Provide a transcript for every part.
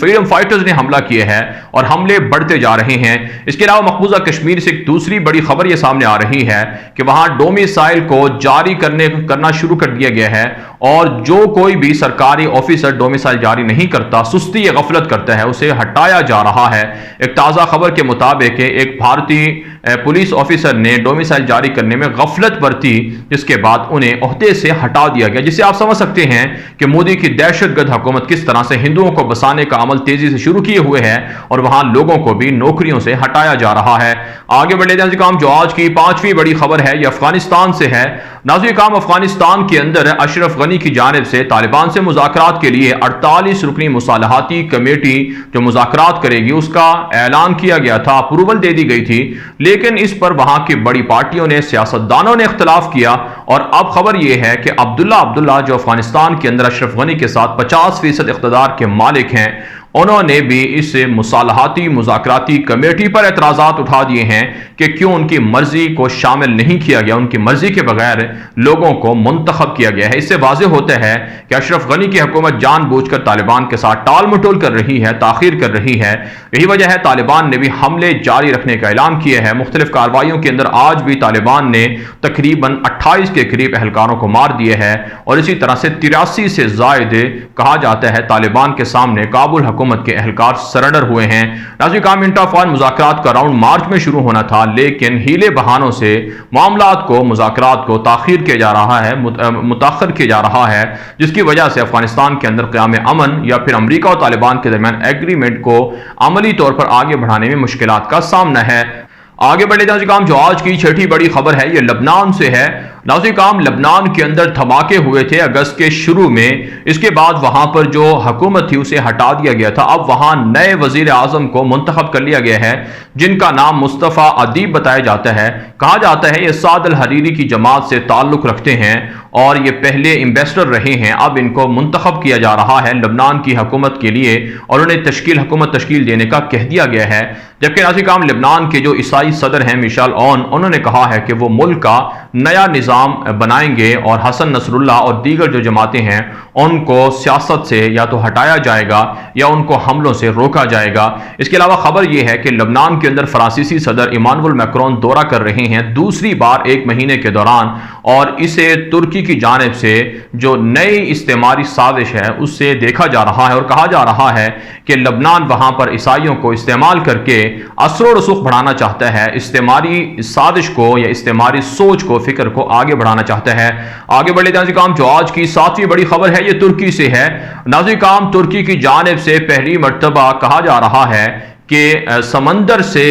Freedom fighters نے حملہ کیا ہے اور حملے بڑھتے جا رہے ہیں۔ اس کے علاوہ مقبوضہ کشمیر سے ایک دوسری بڑی خبر یہ سامنے آ رہی ہے کہ وہاں ڈومیسائل کو جاری کرنا شروع کر دیا گیا ہے، اور جو کوئی بھی سرکاری آفیسر ڈومیسائل جاری نہیں کرتا، سستی یا غفلت کرتا ہے، اسے ہٹایا جا رہا ہے۔ ایک تازہ خبر کے مطابق ایک بھارتی پولیس آفیسر نے ڈومیسائل جاری کرنے میں غفلت برتی، جس کے بعد انہیں عہدے سے ہٹا دیا گیا، جسے آپ سمجھ سکتے ہیں کہ مودی کی دہشت گرد حکومت کس طرح سے ہندوؤں کو بسانے کا عمل تیزی سے شروع کیے ہوئے ہے اور وہاں لوگوں کو بھی نوکریوں سے ہٹایا جا رہا ہے۔ آگے بڑھے جائیں کام جو آج کی پانچویں بڑی خبر ہے یہ افغانستان سے ہے۔ ناظرین کام افغانستان کے اندر اشرف غنی کی جانب سے طالبان سے مذاکرات کے لیے 48 رکنی مصالحاتی کمیٹی جو مذاکرات کرے گی اس کا اعلان کیا گیا تھا، اپروول دے دی گئی تھی، لیکن اس پر وہاں کی بڑی پارٹیوں نے، سیاستدانوں نے اختلاف کیا، اور اب خبر یہ ہے کہ عبداللہ جو افغانستان کے اندر اشرف غنی کے ساتھ 50% اقتدار کے مالک ہیں، انہوں نے بھی اس مصالحاتی مذاکراتی کمیٹی پر اعتراضات اٹھا دیے ہیں کہ کیوں ان کی مرضی کو شامل نہیں کیا گیا، ان کی مرضی کے بغیر لوگوں کو منتخب کیا گیا ہے۔ اس سے واضح ہوتا ہے کہ اشرف غنی کی حکومت جان بوجھ کر طالبان کے ساتھ ٹال مٹول کر رہی ہے، تاخیر کر رہی ہے۔ یہی وجہ ہے طالبان نے بھی حملے جاری رکھنے کا اعلان کیا ہے۔ مختلف کارروائیوں کے اندر آج بھی طالبان نے تقریباً 28 کے قریب اہلکاروں کو مار دیے ہے، اور اسی طرح سے 83 سے زائد کہا جاتا ہے طالبان کے سامنے کابل حکومت کے اہلکار سرنڈر ہوئے ہیں۔ ناظرین کام انٹر افغان مذاکرات کا راؤنڈ مارچ میں شروع ہونا تھا، لیکن ہیلے بہانوں سے معاملات کو، مذاکرات کو تاخیر کیا جا رہا ہے، متاخر کیا جا رہا ہے، جس کی وجہ سے افغانستان کے اندر قیام امن یا پھر امریکہ اور طالبان کے درمیان ایگریمنٹ کو عملی طور پر آگے بڑھانے میں مشکلات کا سامنا ہے۔ آگے بڑھے جائیں کام جو آج کی چھٹی بڑی خبر ہے یہ لبنان سے ہے۔ ناظرین کام لبنان کے اندر دھماکے ہوئے تھے اگست کے شروع میں، اس کے بعد وہاں پر جو حکومت تھی اسے ہٹا دیا گیا تھا۔ اب وہاں نئے وزیر اعظم کو منتخب کر لیا گیا ہے جن کا نام مصطفیٰ ادیب بتایا جاتا ہے۔ کہا جاتا ہے یہ سعد الحریری کی جماعت سے تعلق رکھتے ہیں اور یہ پہلے ایمبیسڈر رہے ہیں، اب ان کو منتخب کیا جا رہا ہے لبنان کی حکومت کے لیے، اور انہیں حکومت تشکیل دینے کا کہہ دیا گیا ہے۔ جبکہ ناظرین کام لبنان کے جو عیسائی صدر ہیں میشال عون، انہوں نے کہا ہے کہ وہ ملک کا نیا نظام بنائیں گے اور حسن نصر اللہ اور دیگر جو جماعتیں ہیں ان کو سیاست سے یا تو ہٹایا جائے گا یا ان کو حملوں سے روکا جائے گا۔ اس کے علاوہ خبر یہ ہے کہ لبنان کے اندر فرانسیسی صدر ایمانوئل میکرون دورہ کر رہے ہیں دوسری بار ایک مہینے کے دوران، اور اسے ترکی کی جانب سے جو نئی استعماری سازش ہے اس سے دیکھا جا رہا ہے، اور کہا جا رہا ہے کہ لبنان وہاں پر عیسائیوں کو استعمال کر کے اثر و رسوخ بڑھانا چاہتا ہے، استعماری سازش کو یا استعماری سوچ کو، فکر کو آگے بڑھانا چاہتا ہے۔ آگے بڑھے ناظرین کام جو آج کی ساتویں بڑی خبر ہے یہ ترکی سے ہے۔ ناظرین کام ترکی کی جانب سے پہلی مرتبہ کہا جا رہا ہے کہ سمندر سے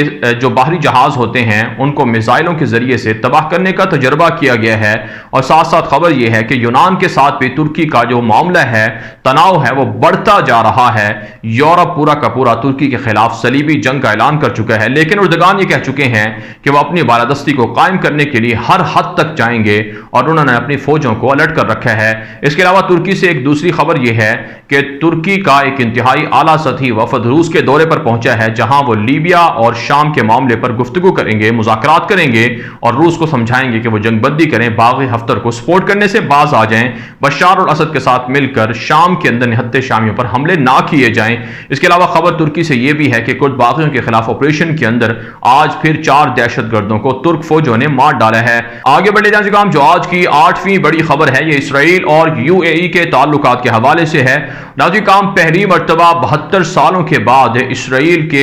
جو باہری جہاز ہوتے ہیں ان کو میزائلوں کے ذریعے سے تباہ کرنے کا تجربہ کیا گیا ہے، اور ساتھ ساتھ خبر یہ ہے کہ یونان کے ساتھ بھی ترکی کا جو معاملہ ہے، تناؤ ہے، وہ بڑھتا جا رہا ہے۔ یورپ پورا کا پورا ترکی کے خلاف صلیبی جنگ کا اعلان کر چکا ہے، لیکن اردگان یہ کہہ چکے ہیں کہ وہ اپنی بالادستی کو قائم کرنے کے لیے ہر حد تک جائیں گے، اور انہوں نے اپنی فوجوں کو الرٹ کر رکھا ہے۔ اس کے علاوہ ترکی سے ایک دوسری خبر یہ ہے کہ ترکی کا ایک انتہائی اعلیٰ سطحی وفد روس کے دورے پر پہنچا ہے، جہاں وہ لیبیا اور شام کے معاملے پر گفتگو کریں گے، مذاکرات کریں گے، اور روس کو سمجھائیں گے کہ وہ جنگ بندی کریں، باغی ہفتر کو سپورٹ کرنے سے باز آ جائیں، بشار الاسد کے ساتھ مل کر شام کے اندر نہتے شامیوں پر حملے نہ کیے جائیں۔ اس کے علاوہ خبر ترکی سے یہ بھی ہے کہ کرد باغیوں کے خلاف آپریشن کے اندر آج پھر 4 دہشت گردوں کو ترک فوجوں نے مار ڈالا ہے۔ آگے بڑھے جائیں کام جو آج کی 8ویں بڑی خبر ہے یہ اسرائیل اور UAE کے تعلقات کے حوالے سے ہے۔ ناظرین کام پہلی مرتبہ 72 سالوں کے بعد اسرائیل کے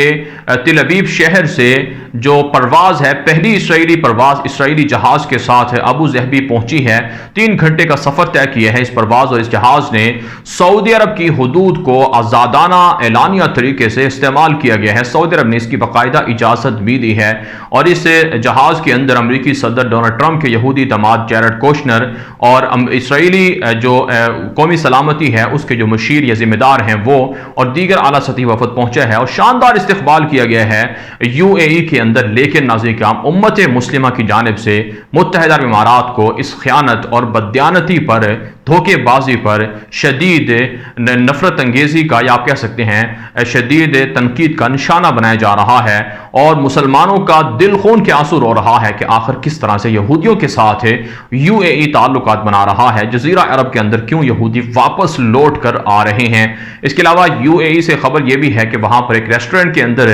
تل ابیب شہر سے جو پرواز ہے، پہلی اسرائیلی پرواز اسرائیلی جہاز کے ساتھ ابو ظہبی پہنچی ہے۔ 3 گھنٹے کا سفر طے کیا ہے اس پرواز، اور اس جہاز نے سعودی عرب کی حدود کو آزادانہ اعلانیہ طریقے سے استعمال کیا گیا ہے۔ سعودی عرب نے اس کی باقاعدہ اجازت بھی دی ہے، اور اس جہاز کے اندر امریکی صدر ڈونلڈ ٹرمپ کے یہودی داماد جیرڈ کوشنر اور اسرائیلی جو قومی سلامتی ہے اس کے جو مشیر یا ذمہ دار ہیں وہ اور دیگر اعلیٰ سطحی وفد پہنچا ہے، اور شاندار استقبال کیا گیا ہے UAE کے اندر۔ لیکن ناظرین کرام امت مسلمہ کی جانب سے متحدہ عرب امارات کو اس خیانت اور بددیانتی پر دھوکے بازی پر شدید نفرت انگیزی کا یا آپ کہہ سکتے ہیں شدید تنقید کا نشانہ بنایا جا رہا ہے، اور مسلمانوں کا دل خون کے آنسو رو رہا ہے کہ آخر کس طرح سے یہودیوں کے ساتھ یو اے ای تعلقات بنا رہا ہے، جزیرہ عرب کے اندر کیوں یہودی واپس لوٹ کر آ رہے ہیں۔ اس کے علاوہ یو اے ای سے خبر یہ بھی ہے کہ وہاں پر ایک ریسٹورنٹ کے اندر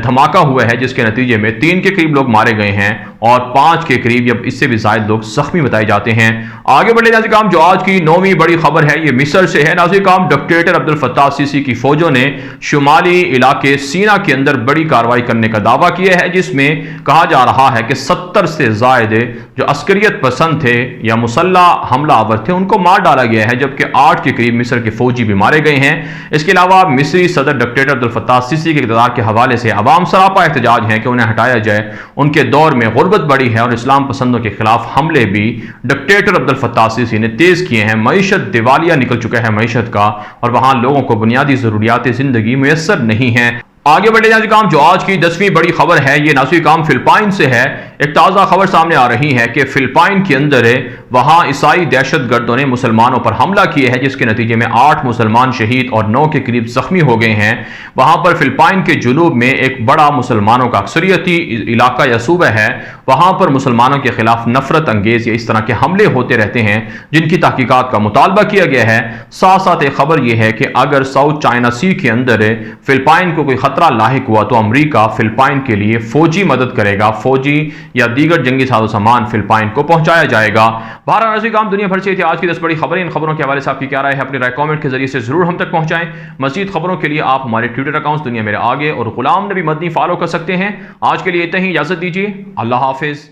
دھماکہ ہوا ہے جس کے نتیجے میں 3 کے قریب لوگ مارے گئے ہیں اور 5 کے قریب یا اس سے بھی زائد لوگ زخمی بتائے جاتے ہیں۔ آگے بڑھے ناظرین کرام، جو آج کی 9ویں بڑی خبر ہے یہ مصر سے ہے۔ ناظرین کرام، ڈکٹیٹر عبد الفتاح السیسی کی فوجوں نے شمالی علاقے سینا کے اندر بڑی کارروائی کرنے کا دعویٰ کیا ہے، جس میں کہا جا رہا ہے کہ 70 سے زائد جو عسکریت پسند تھے یا مسلح حملہ آور تھے ان کو مار ڈالا گیا ہے، جبکہ 8 کے قریب مصر کے فوجی بھی مارے گئے ہیں۔ اس کے علاوہ مصری صدر ڈکٹیٹر عبد الفتاح السیسی کے اقتدار کے حوالے سے عوام سراپا احتجاج ہیں کہ انہیں ہٹایا جائے۔ ان کے دور میں غربت بڑی ہے اور اسلام پسندوں کے خلاف حملے بھی ڈکٹیٹر عبد الفتاح السیسی نے تیز کیے ہیں۔ معیشت دیوالیہ نکل چکا ہے معیشت کا، اور وہاں لوگوں کو بنیادی ضروریات زندگی میسر نہیں ہیں۔ آگے بڑھے ناظرین کرام، جو آج کی 10ویں بڑی خبر ہے یہ ناظرین کرام فلپائن سے ہے۔ ایک تازہ خبر سامنے آ رہی ہے کہ فلپائن کے اندر وہاں عیسائی دہشت گردوں نے مسلمانوں پر حملہ کیا ہے، جس کے نتیجے میں 8 مسلمان شہید اور 9 کے قریب زخمی ہو گئے ہیں۔ وہاں پر فلپائن کے جنوب میں ایک بڑا مسلمانوں کا اکثریتی علاقہ یا صوبہ ہے، وہاں پر مسلمانوں کے خلاف نفرت انگیز یا اس طرح کے حملے ہوتے رہتے ہیں جن کی تحقیقات کا مطالبہ کیا گیا ہے۔ ساتھ ساتھ ایک خبر یہ ہے کہ اگر ساؤتھ چائنا سی کے اندر فلپائن کو کوئی خطرہ لاحق ہوا تو امریکہ فلپائن کے لیے فوجی مدد کرے گا، فوجی یا دیگر جنگی ساز و سامان فلپائن کو پہنچایا جائے گا۔ بہرحال ناظرین کرام، دنیا بھر سے تھی آج کی 10 بڑی خبریں۔ ان خبروں کے حوالے سے آپ کی کیا رائے ہے؟ اپنی رائے کامنٹ کے ذریعے سے ضرور ہم تک پہنچائیں۔ مزید خبروں کے لیے آپ ہمارے ٹویٹر اکاؤنٹس دنیا میرے آگے اور غلام نبی مدنی فالو کر سکتے ہیں۔ آج کے لیے اتنا ہی، اجازت دیجیے، اللہ حافظ۔